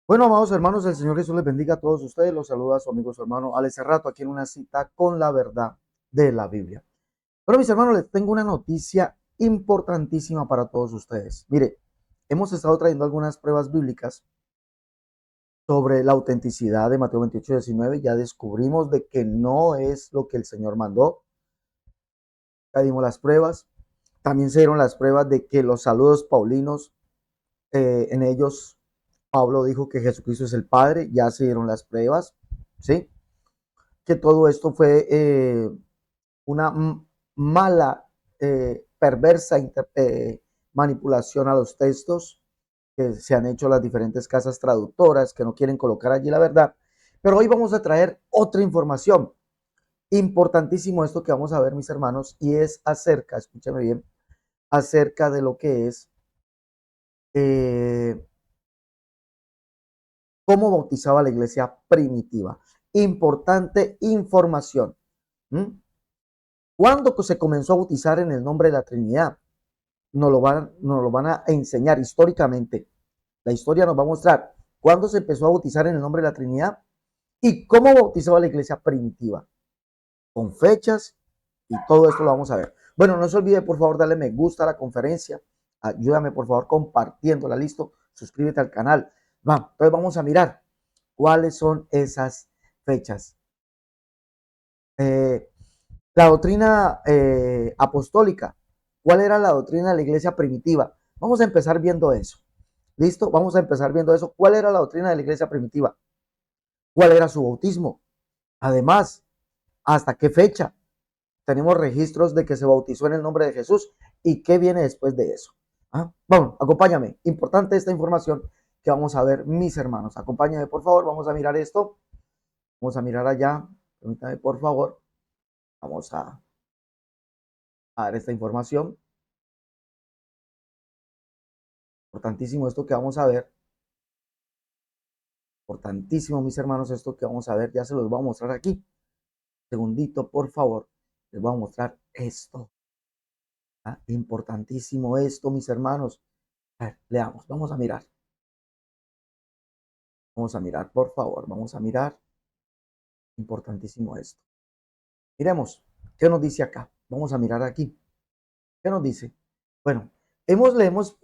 Bueno, amados hermanos, el Señor Jesús les bendiga a todos ustedes. Los saluda su amigo, su hermano Alex Cerrato, aquí en una cita con la verdad de la Biblia. Bueno, mis hermanos, les tengo una noticia importantísima para todos ustedes. Mire, hemos estado trayendo algunas pruebas bíblicas sobre la autenticidad de Mateo 28:19. Ya descubrimos de que no es lo que el Señor mandó. Ya dimos las pruebas. También se dieron las pruebas de que los saludos paulinos, en ellos Pablo dijo que Jesucristo es el Padre. Ya se dieron las pruebas, ¿sí? Que todo esto fue una mala, perversa manipulación a los textos que se han hecho las diferentes casas traductoras que no quieren colocar allí la verdad. Pero hoy vamos a traer otra información. Importantísimo esto que vamos a ver, mis hermanos, y es acerca, escúchame bien, acerca de lo que es eh, cómo bautizaba la iglesia primitiva. Importante información. ¿Mm? ¿Cuándo se comenzó a bautizar en el nombre de la Trinidad? Nos lo van a enseñar históricamente. La historia nos va a mostrar cuándo se empezó a bautizar en el nombre de la Trinidad y cómo bautizaba la iglesia primitiva, con fechas y todo esto lo vamos a ver. Bueno, no se olvide por favor darle me gusta a la conferencia, ayúdame por favor compartiéndola, listo, suscríbete al canal. Va, entonces vamos a mirar cuáles son esas fechas. Eh, La doctrina apostólica. ¿Cuál era la doctrina de la iglesia primitiva? Vamos a empezar viendo eso. ¿Listo? Vamos a empezar viendo eso. ¿Cuál era la doctrina de la iglesia primitiva? ¿Cuál era su bautismo? Además, ¿hasta qué fecha? Tenemos registros de que se bautizó en el nombre de Jesús. ¿Y qué viene después de eso? ¿Ah? Vamos, acompáñame. Importante esta información que vamos a ver, mis hermanos. Acompáñame, por favor. Vamos a mirar esto. Vamos a mirar allá. Permítame, por favor. Vamos a dar esta información. Importantísimo esto que vamos a ver. Importantísimo, mis hermanos, esto que vamos a ver. Ya se los voy a mostrar aquí. Segundito, por favor. Les voy a mostrar esto. ¿Ah? Importantísimo esto, mis hermanos. A ver, leamos. Vamos a mirar. Vamos a mirar, por favor. Vamos a mirar. Importantísimo esto. Miremos. ¿Qué nos dice acá? Vamos a mirar aquí. ¿Qué nos dice? Bueno,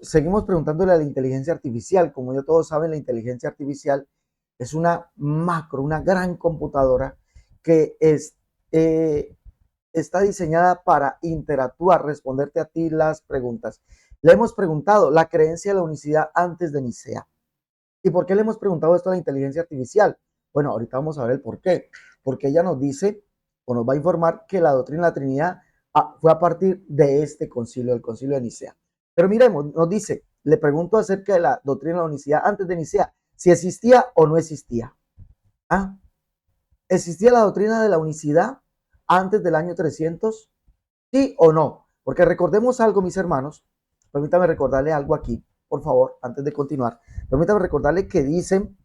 seguimos preguntándole a la inteligencia artificial. Como ya todos saben, la inteligencia artificial es una macro, una gran computadora que eh, está diseñada para interactuar, responderte a ti las preguntas. Le hemos preguntado la creencia de la unicidad antes de Nicea. ¿Y por qué le hemos preguntado esto a la inteligencia artificial? Bueno, ahorita vamos a ver el por qué. Porque ella nos dice o nos va a informar que la doctrina de la Trinidad fue a partir de este concilio, el concilio de Nicea. Pero miremos, nos dice, le pregunto acerca de la doctrina de la unicidad antes de Nicea, si existía o no existía. ¿Ah? ¿Existía la doctrina de la unicidad antes del año 300? ¿Sí o no? Porque recordemos algo, mis hermanos. Permítame recordarle algo aquí, por favor, antes de continuar. Permítame recordarle que dicen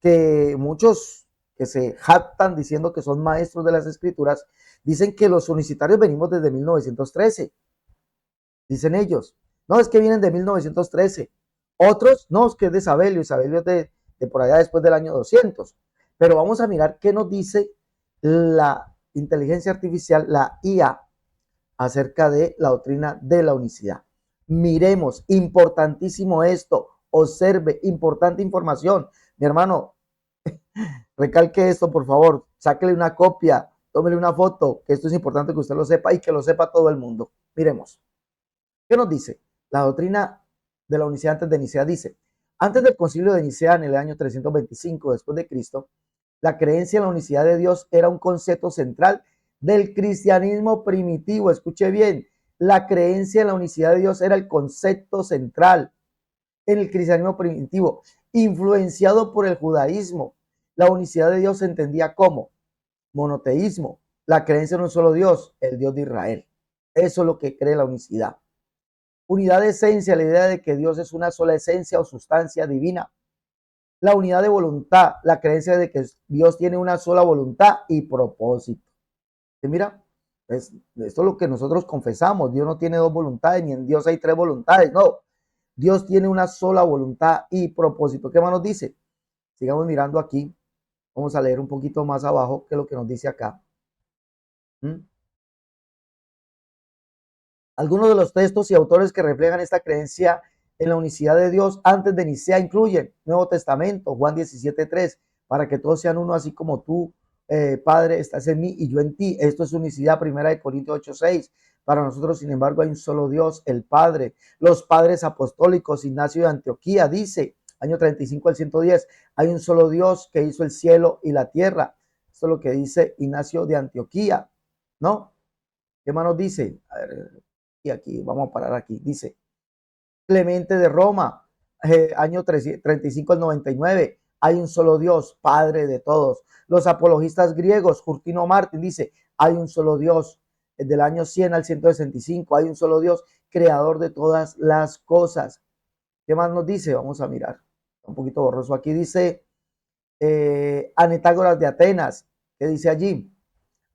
que muchos que se jactan diciendo que son maestros de las escrituras, dicen que los unicitarios venimos desde 1913. Dicen ellos. No, es que vienen de 1913. Otros, no, es que es de Sabelio, y Sabelio es de por allá después del año 200. Pero vamos a mirar qué nos dice la inteligencia artificial, la IA, acerca de la doctrina de la unicidad. Miremos, importantísimo esto, observe, importante información. Mi hermano, recalque esto, por favor, sáquele una copia, tómele una foto, que esto es importante que usted lo sepa y que lo sepa todo el mundo. Miremos, ¿qué nos dice? La doctrina de la unicidad antes de Nicea dice, antes del concilio de Nicea en el año 325 después de Cristo, la creencia en la unicidad de Dios era un concepto central del cristianismo primitivo. Escuche bien, la creencia en la unicidad de Dios era el concepto central en el cristianismo primitivo, influenciado por el judaísmo. La unicidad de Dios se entendía como monoteísmo, la creencia en un solo Dios, el Dios de Israel. Eso es lo que cree la unicidad. Unidad de esencia, la idea de que Dios es una sola esencia o sustancia divina. La unidad de voluntad, la creencia de que Dios tiene una sola voluntad y propósito. Y mira, esto es lo que nosotros confesamos. Dios no tiene dos voluntades, ni en Dios hay tres voluntades. No, Dios tiene una sola voluntad y propósito. ¿Qué más nos dice? sigamos mirando aquí. Vamos a leer un poquito más abajo que lo que nos dice acá. Algunos de los textos y autores que reflejan esta creencia en la unicidad de Dios antes de Nicea incluyen Nuevo Testamento, Juan 17:3, para que todos sean uno, así como tú, Padre, estás en mí y yo en ti. Esto es unicidad. Primera de Corintios 8:6. Para nosotros, sin embargo, hay un solo Dios, el Padre. Los padres apostólicos, Ignacio de Antioquía dice, año 35 al 110, hay un solo Dios que hizo el cielo y la tierra. Esto es lo que dice Ignacio de Antioquía, ¿no? ¿Qué más nos dice? A ver, y aquí, vamos a parar aquí. Dice, Clemente de Roma, año 35 al 99, hay un solo Dios, Padre de todos. Los apologistas griegos, Justino Mártir dice, hay un solo Dios. Del año 100 al 165, hay un solo Dios, creador de todas las cosas. ¿Qué más nos dice? Vamos a mirar. Un poquito borroso aquí. Dice Anatágoras de Atenas. ¿Qué dice allí?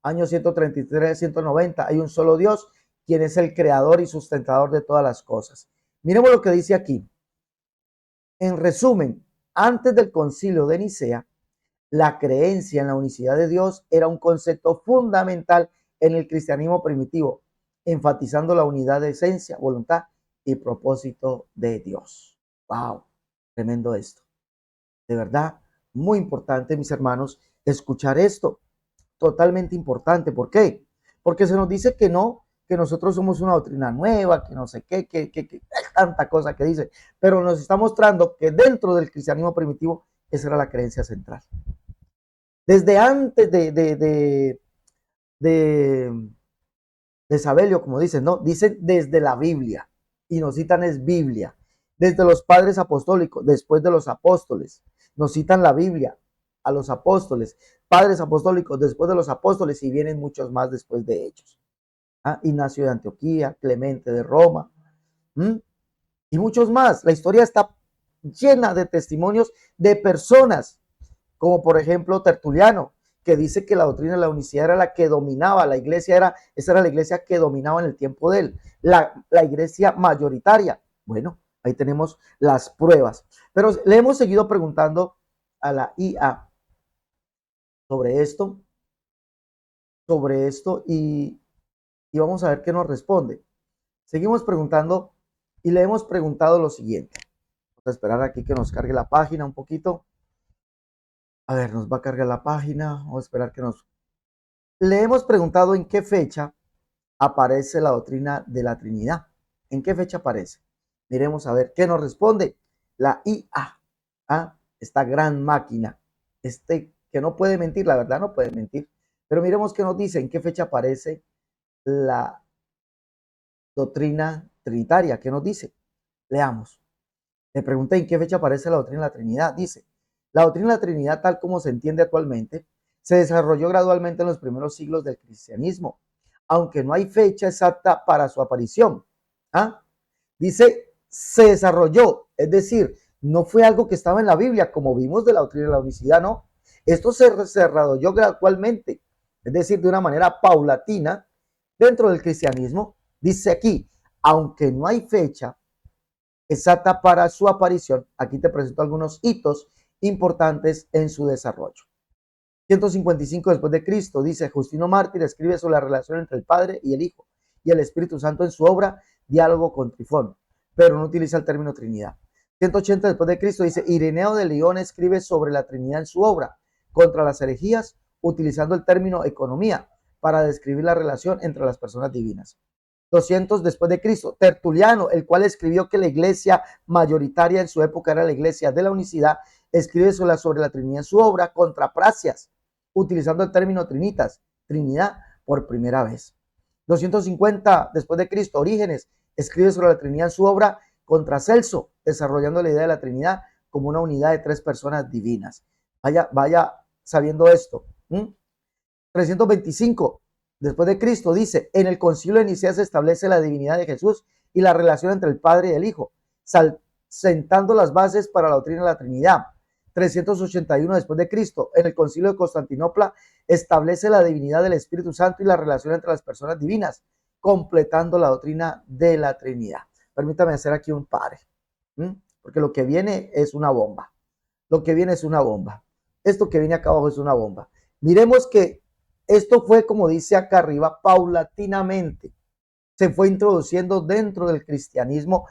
Año 133, 190. Hay un solo Dios, quien es el creador y sustentador de todas las cosas. Miremos lo que dice aquí. En resumen, antes del concilio de Nicea, la creencia en la unicidad de Dios era un concepto fundamental en el cristianismo primitivo, enfatizando la unidad de esencia, voluntad y propósito de Dios. ¡Wow! Tremendo esto. De verdad, muy importante, mis hermanos, escuchar esto. Totalmente importante. ¿Por qué? Porque se nos dice que no, que nosotros somos una doctrina nueva, que no sé qué, que tanta cosa que dice, pero nos está mostrando que dentro del cristianismo primitivo esa era la creencia central. Desde antes de Sabelio, como dicen, ¿no? Dicen desde la Biblia, y nos citan es Biblia. Desde los padres apostólicos, después de los apóstoles, nos citan la Biblia, a los apóstoles, padres apostólicos, después de los apóstoles, y vienen muchos más después de ellos. Ignacio de Antioquía, Clemente de Roma, y muchos más. La historia está llena de testimonios de personas, como por ejemplo Tertuliano, que dice que la doctrina de la unicidad era la que dominaba, la iglesia esa era la iglesia que dominaba en el tiempo de él, la iglesia mayoritaria. Bueno, ahí tenemos las pruebas. Pero le hemos seguido preguntando a la IA sobre esto, y vamos a ver qué nos responde. Seguimos preguntando y le hemos preguntado lo siguiente. Vamos a esperar aquí que nos cargue la página un poquito. A ver, nos va a cargar la página. Vamos a esperar que nos... Le hemos preguntado en qué fecha aparece la doctrina de la Trinidad. ¿En qué fecha aparece? Miremos a ver qué nos responde la IA. Esta gran máquina. Que no puede mentir, la verdad no puede mentir. Pero miremos qué nos dice, en qué fecha aparece la doctrina trinitaria. ¿Qué nos dice? Leamos. Le pregunté en qué fecha aparece la doctrina de la Trinidad. Dice, la doctrina de la Trinidad, tal como se entiende actualmente, se desarrolló gradualmente en los primeros siglos del cristianismo, aunque no hay fecha exacta para su aparición. Dice, se desarrolló, es decir, no fue algo que estaba en la Biblia, como vimos de la doctrina de la unicidad, no. Esto se desarrolló gradualmente, es decir, de una manera paulatina dentro del cristianismo. Dice aquí, aunque no hay fecha exacta para su aparición, aquí te presento algunos hitos importantes en su desarrollo. 155 después de Cristo, dice Justino Mártir, escribe sobre la relación entre el Padre y el Hijo y el Espíritu Santo en su obra Diálogo con Trifón, pero no utiliza el término Trinidad. 180 después de Cristo, dice Ireneo de León, escribe sobre la Trinidad en su obra Contra las herejías, utilizando el término economía para describir la relación entre las personas divinas. 200 después de Cristo, Tertuliano, el cual escribió que la iglesia mayoritaria en su época era la iglesia de la unicidad, escribe sobre la Trinidad en su obra Contra Prasias, utilizando el término trinitas, Trinidad, por primera vez. 250 después de Cristo, Orígenes, escribe sobre la Trinidad en su obra Contra Celso, desarrollando la idea de la Trinidad como una unidad de tres personas divinas. Vaya sabiendo esto. 325 después de Cristo, dice, en el concilio de Nicea se establece la divinidad de Jesús y la relación entre el Padre y el Hijo, sentando las bases para la doctrina de la Trinidad. 381 después de Cristo, en el concilio de Constantinopla, establece la divinidad del Espíritu Santo y la relación entre las personas divinas, completando la doctrina de la Trinidad. Permítame hacer aquí un pare, porque lo que viene es una bomba. lo que viene es una bomba. Esto que viene acá abajo es una bomba. Miremos que esto fue, como dice acá arriba, paulatinamente. Se fue introduciendo dentro del cristianismo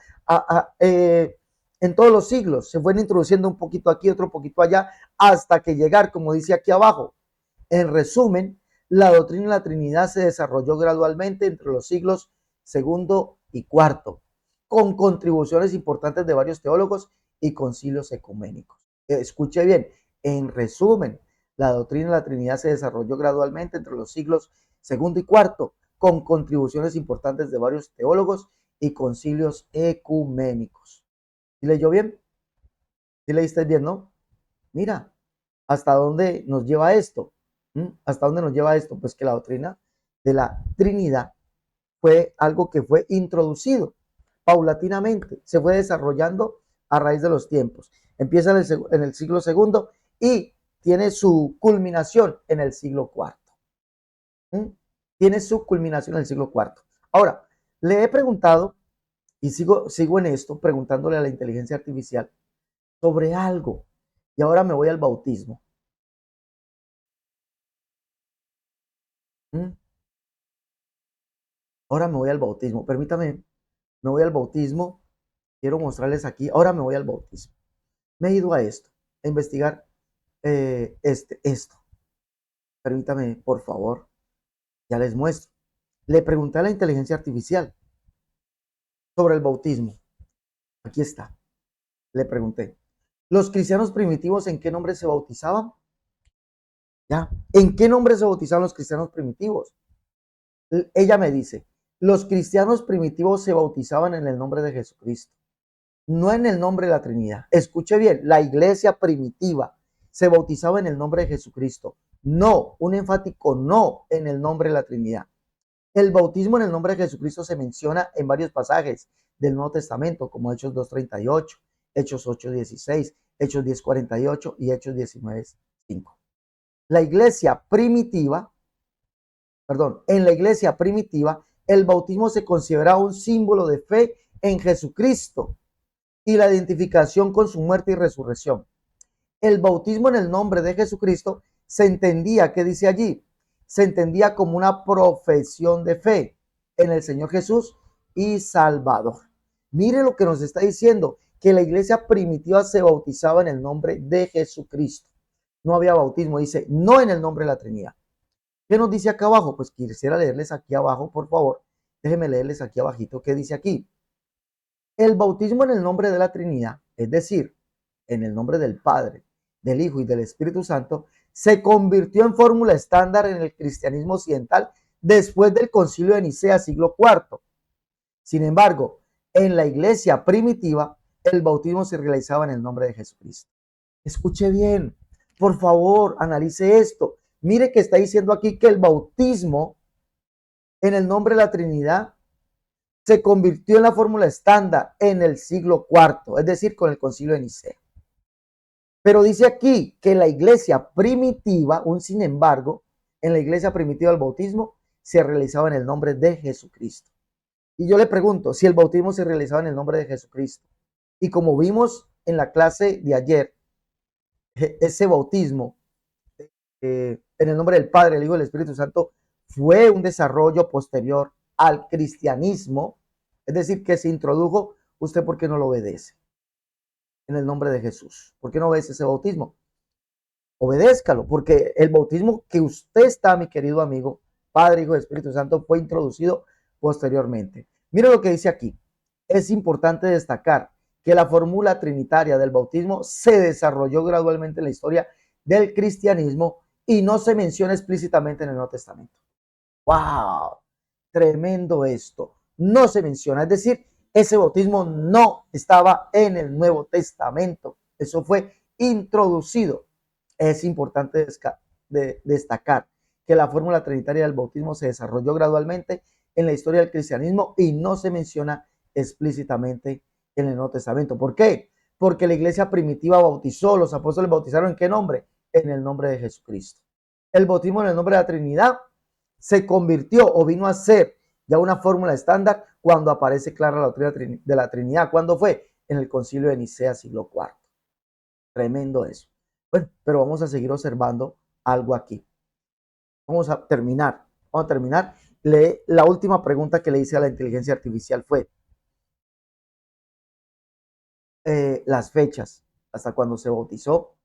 en todos los siglos. Se fueron introduciendo un poquito aquí, otro poquito allá, hasta que llegar, como dice aquí abajo. En resumen, la doctrina de la Trinidad se desarrolló gradualmente entre los siglos segundo y cuarto, con contribuciones importantes de varios teólogos y concilios ecuménicos. Escuche bien, en resumen, la doctrina de la Trinidad se desarrolló gradualmente entre los siglos segundo y cuarto, con contribuciones importantes de varios teólogos y concilios ecuménicos. ¿Sí leyó bien? ¿Sí leíste bien, no? Mira, ¿hasta dónde nos lleva esto? ¿Hasta dónde nos lleva esto? Pues que la doctrina de la Trinidad fue algo que fue introducido paulatinamente, se fue desarrollando a raíz de los tiempos. Empieza en el siglo segundo y tiene su culminación en el siglo cuarto. Tiene su culminación en el siglo cuarto. Ahora, le he preguntado, y sigo en esto, preguntándole a la inteligencia artificial sobre algo, y ahora me voy al bautismo. Ahora me voy al bautismo. Permítame, me voy al bautismo. Quiero mostrarles aquí. Ahora me voy al bautismo. Me he ido a esto, a investigar esto. Permítame, por favor. Ya les muestro. Le pregunté a la inteligencia artificial sobre el bautismo. Aquí está. Le pregunté. ¿Los cristianos primitivos en qué nombre se bautizaban? ¿Ya? ¿En qué nombre se bautizaban los cristianos primitivos? Ella me dice, los cristianos primitivos se bautizaban en el nombre de Jesucristo, no en el nombre de la Trinidad. Escuche bien, la iglesia primitiva se bautizaba en el nombre de Jesucristo. No, un enfático no en el nombre de la Trinidad. El bautismo en el nombre de Jesucristo se menciona en varios pasajes del Nuevo Testamento, como Hechos 2:38, Hechos 8:16, Hechos 10:48 y Hechos 19:5. La iglesia primitiva, en la iglesia primitiva, el bautismo se consideraba un símbolo de fe en Jesucristo y la identificación con su muerte y resurrección. El bautismo en el nombre de Jesucristo se entendía, ¿qué dice allí? Se entendía como una profesión de fe en el Señor Jesús y Salvador. Mire lo que nos está diciendo, que la iglesia primitiva se bautizaba en el nombre de Jesucristo. No había bautismo, dice, no en el nombre de la Trinidad. ¿Qué nos dice acá abajo? Pues quisiera leerles aquí abajo, por favor. Déjenme leerles aquí abajito qué dice aquí. El bautismo en el nombre de la Trinidad, es decir, en el nombre del Padre, del Hijo y del Espíritu Santo, se convirtió en fórmula estándar en el cristianismo occidental después del Concilio de Nicea, siglo IV. Sin embargo, en la iglesia primitiva, el bautismo se realizaba en el nombre de Jesucristo. Escuche bien, por favor, analice esto. Mire que está diciendo aquí que el bautismo en el nombre de la Trinidad se convirtió en la fórmula estándar en el siglo IV, es decir, con el Concilio de Nicea. Pero dice aquí que la iglesia primitiva, un sin embargo, en la iglesia primitiva el bautismo se realizaba en el nombre de Jesucristo. Y yo le pregunto, si el bautismo se realizaba en el nombre de Jesucristo, y como vimos en la clase de ayer, ese bautismo en el nombre del Padre, el Hijo y el Espíritu Santo fue un desarrollo posterior al cristianismo, es decir, que se introdujo, ¿usted por qué no lo obedece? En el nombre de Jesús. ¿Por qué no obedece ese bautismo? Obedézcalo, porque el bautismo que usted está, mi querido amigo, Padre, Hijo y Espíritu Santo, fue introducido posteriormente. Mira lo que dice aquí. Es importante destacar que la fórmula trinitaria del bautismo se desarrolló gradualmente en la historia del cristianismo y no se menciona explícitamente en el Nuevo Testamento. ¡Wow! Tremendo esto. No se menciona, es decir, ese bautismo no estaba en el Nuevo Testamento. Eso fue introducido. Es importante destacar que la fórmula trinitaria del bautismo se desarrolló gradualmente en la historia del cristianismo y no se menciona explícitamente en el Nuevo Testamento. ¿Por qué? Porque la iglesia primitiva bautizó, los apóstoles bautizaron ¿en qué nombre? En el nombre de Jesucristo. El bautismo en el nombre de la Trinidad se convirtió o vino a ser ya una fórmula estándar cuando aparece clara la doctrina de la Trinidad. ¿Cuándo fue? En el Concilio de Nicea, siglo IV. Tremendo eso. Bueno, pero vamos a seguir observando algo aquí. Vamos a terminar. Vamos a terminar. La última pregunta que le hice a la inteligencia artificial fue las fechas, hasta cuando se bautizó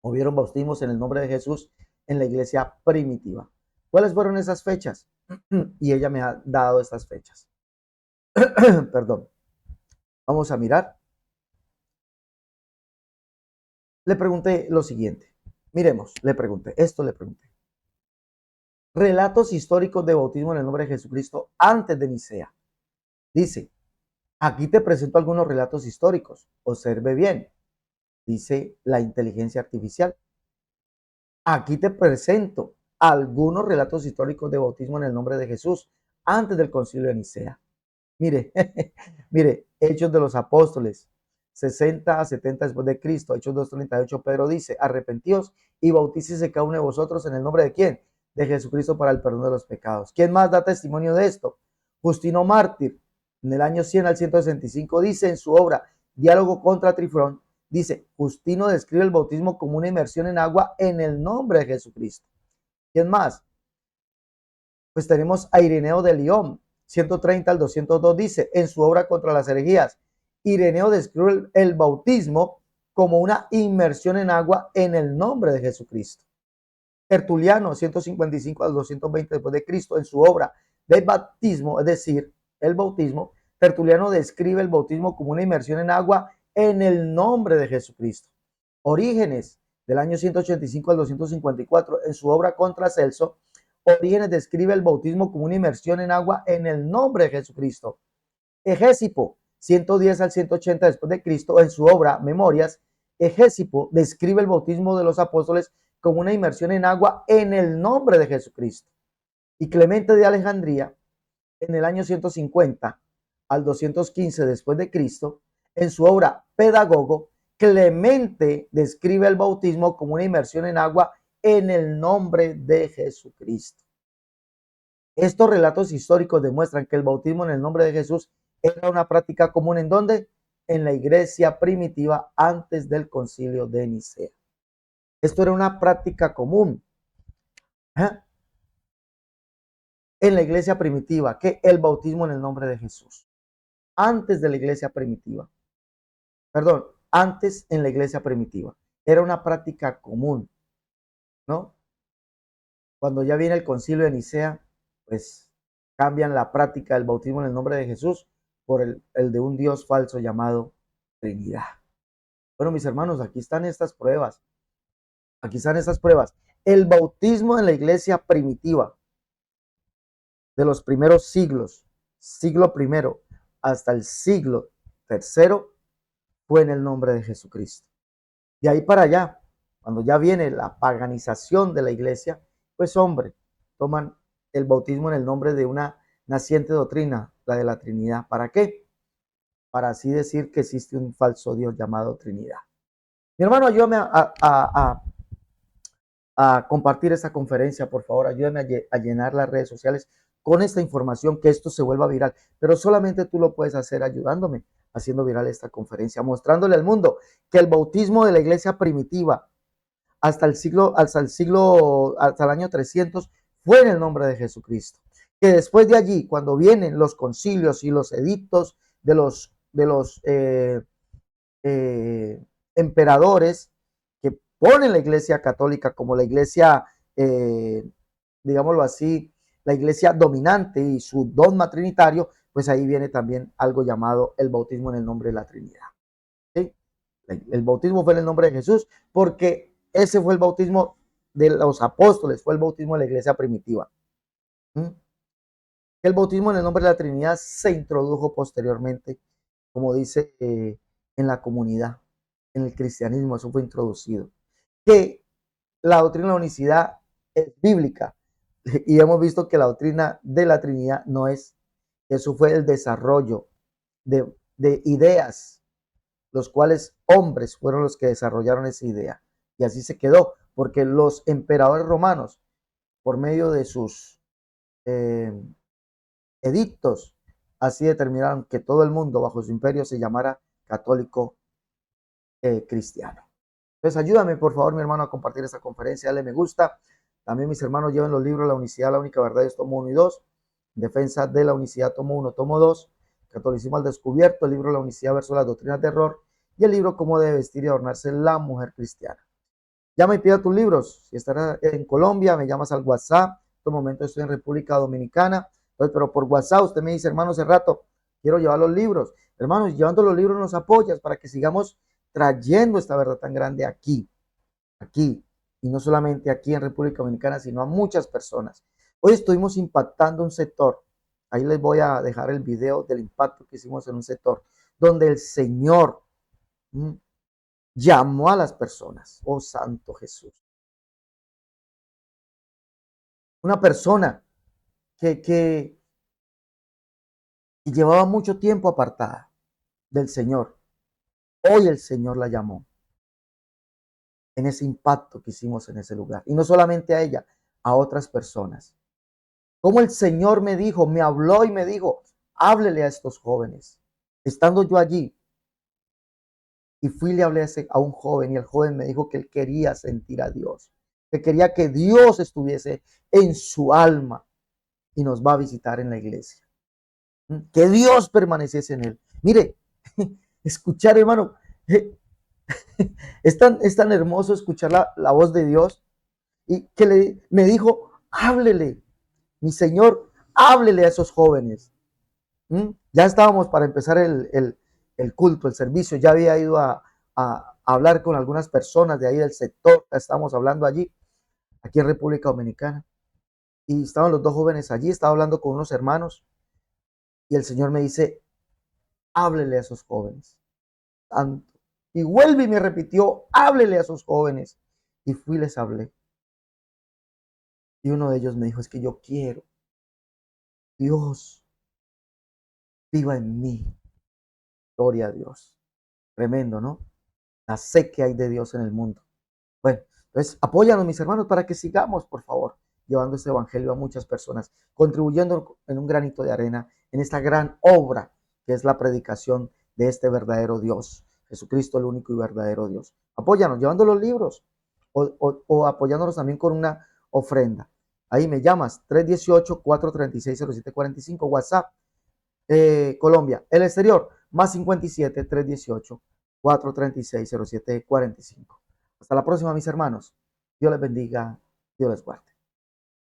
o vieron bautismos en el nombre de Jesús en la iglesia primitiva. ¿Cuáles fueron esas fechas? Y ella me ha dado estas fechas. Perdón. Vamos a mirar. Le pregunté lo siguiente. Miremos, le pregunté. Relatos históricos de bautismo en el nombre de Jesucristo antes de Nicea. Dice, aquí te presento algunos relatos históricos. Observe bien. Dice la inteligencia artificial. Aquí te presento algunos relatos históricos de bautismo en el nombre de Jesús antes del concilio de Nicea. Mire, mire, Hechos de los Apóstoles, 60 a 70 después de Cristo, Hechos 2:38, Pedro dice, arrepentíos y bautícese cada uno de vosotros en el nombre de quién? De Jesucristo para el perdón de los pecados. ¿Quién más da testimonio de esto? Justino Mártir, en el año 100 al 165, dice en su obra Diálogo contra Trifón, dice, Justino describe el bautismo como una inmersión en agua en el nombre de Jesucristo. ¿Quién más? Pues tenemos a Ireneo de León, 130 al 202, dice en su obra contra las herejías, Ireneo describe el bautismo como una inmersión en agua en el nombre de Jesucristo. Tertuliano, 155 al 220 después de Cristo, en su obra del bautismo, es decir, el bautismo, Tertuliano describe el bautismo como una inmersión en agua en el nombre de Jesucristo. Orígenes, del año 185 al 254, en su obra contra Celso, Orígenes describe el bautismo como una inmersión en agua en el nombre de Jesucristo. Egésipo, 110 al 180 después de Cristo, en su obra Memorias, Egésipo describe el bautismo de los apóstoles como una inmersión en agua en el nombre de Jesucristo. Y Clemente de Alejandría, en el año 150 al 215 después de Cristo, en su obra Pedagogo, Clemente describe el bautismo como una inmersión en agua en el nombre de Jesucristo. Estos relatos históricos demuestran que el bautismo en el nombre de Jesús era una práctica común en donde en la iglesia primitiva antes del concilio de Nicea. Esto era una práctica común en la iglesia primitiva, que el bautismo en el nombre de Jesús. Antes de la iglesia primitiva. Perdón, antes en la iglesia primitiva. Era una práctica común, ¿no? Cuando ya viene el concilio de Nicea, pues cambian la práctica del bautismo en el nombre de Jesús por el de un Dios falso llamado Trinidad. Bueno, mis hermanos, aquí están estas pruebas. Aquí están estas pruebas. El bautismo en la iglesia primitiva de los primeros siglos, siglo primero hasta el siglo tercero, fue en el nombre de Jesucristo. De ahí para allá, cuando ya viene la paganización de la iglesia, pues hombre, toman el bautismo en el nombre de una naciente doctrina, la de la Trinidad. ¿Para qué? Para así decir que existe un falso Dios llamado Trinidad. Mi hermano, ayúdame a compartir esta conferencia, por favor, ayúdame a llenar las redes sociales con esta información, que esto se vuelva viral, pero solamente tú lo puedes hacer ayudándome, haciendo viral esta conferencia, mostrándole al mundo que el bautismo de la iglesia primitiva hasta el año 300 fue en el nombre de Jesucristo. Que después de allí, cuando vienen los concilios y los edictos de los emperadores que ponen la iglesia católica como la iglesia, digámoslo así, la iglesia dominante y su dogma trinitario, pues ahí viene también algo llamado el bautismo en el nombre de la Trinidad. ¿Sí? El bautismo fue en el nombre de Jesús porque ese fue el bautismo de los apóstoles, fue el bautismo de la iglesia primitiva. ¿Mm? El bautismo en el nombre de la Trinidad se introdujo posteriormente, como dice en la comunidad, en el cristianismo, eso fue introducido. Que la doctrina de la unicidad es bíblica y hemos visto que la doctrina de la Trinidad no es. Eso fue el desarrollo de ideas, los cuales hombres fueron los que desarrollaron esa idea. Y así se quedó, porque los emperadores romanos, por medio de sus eh, edictos, así determinaron que todo el mundo bajo su imperio se llamara católico cristiano. Entonces ayúdame, por favor, mi hermano, a compartir esta conferencia, dale me gusta. También mis hermanos lleven los libros La Unicidad, la única verdad, es tomo 1 y 2. Defensa de la Unicidad, tomo 1, tomo 2. Catolicismo al descubierto, el libro La Unicidad versus las doctrinas de error. Y el libro Cómo debe vestir y adornarse la mujer cristiana. Llama y pida tus libros. Si estás en Colombia, me llamas al WhatsApp. En este momento estoy en República Dominicana. Entonces, pero por WhatsApp usted me dice, hermano, hace rato, quiero llevar los libros. Hermanos, llevando los libros nos apoyas para que sigamos trayendo esta verdad tan grande aquí, y no solamente aquí en República Dominicana, sino a muchas personas. Hoy estuvimos impactando un sector. Ahí les voy a dejar el video del impacto que hicimos en un sector donde el Señor llamó a las personas. Oh, Santo Jesús. Una persona que llevaba mucho tiempo apartada del Señor. Hoy el Señor la llamó en ese impacto que hicimos en ese lugar. Y no solamente a ella, a otras personas. Como el Señor me dijo, me habló y me dijo, háblele a estos jóvenes. Estando yo allí, y fui y le hablé a un joven, y el joven me dijo que él quería sentir a Dios, que quería que Dios estuviese en su alma y nos va a visitar en la iglesia. Que Dios permaneciese en él. Mire, escuchar, hermano, es tan hermoso escuchar la voz de Dios y que me dijo, háblele, mi Señor, háblele a esos jóvenes. Ya estábamos para empezar el culto, el servicio. Ya había ido a hablar con algunas personas de ahí del sector. Estábamos hablando allí, aquí en República Dominicana. Y estaban los dos jóvenes allí. Estaba hablando con unos hermanos. Y el Señor me dice, háblele a esos jóvenes. Tanto. Y vuelve y me repitió, háblele a esos jóvenes. Y fui y les hablé. Y uno de ellos me dijo, es que yo quiero Dios viva en mí. Gloria a Dios. Tremendo, ¿no? La sé que hay de Dios en el mundo. Bueno, entonces apóyanos, mis hermanos, para que sigamos, por favor, llevando este evangelio a muchas personas, contribuyendo en un granito de arena en esta gran obra que es la predicación de este verdadero Dios, Jesucristo, el único y verdadero Dios. Apóyanos, llevando los libros o apoyándonos también con una ofrenda. Ahí me llamas, 318-436-0745, WhatsApp, Colombia, el exterior, más 57-318-436-0745. Hasta la próxima, mis hermanos. Dios les bendiga, Dios les guarde.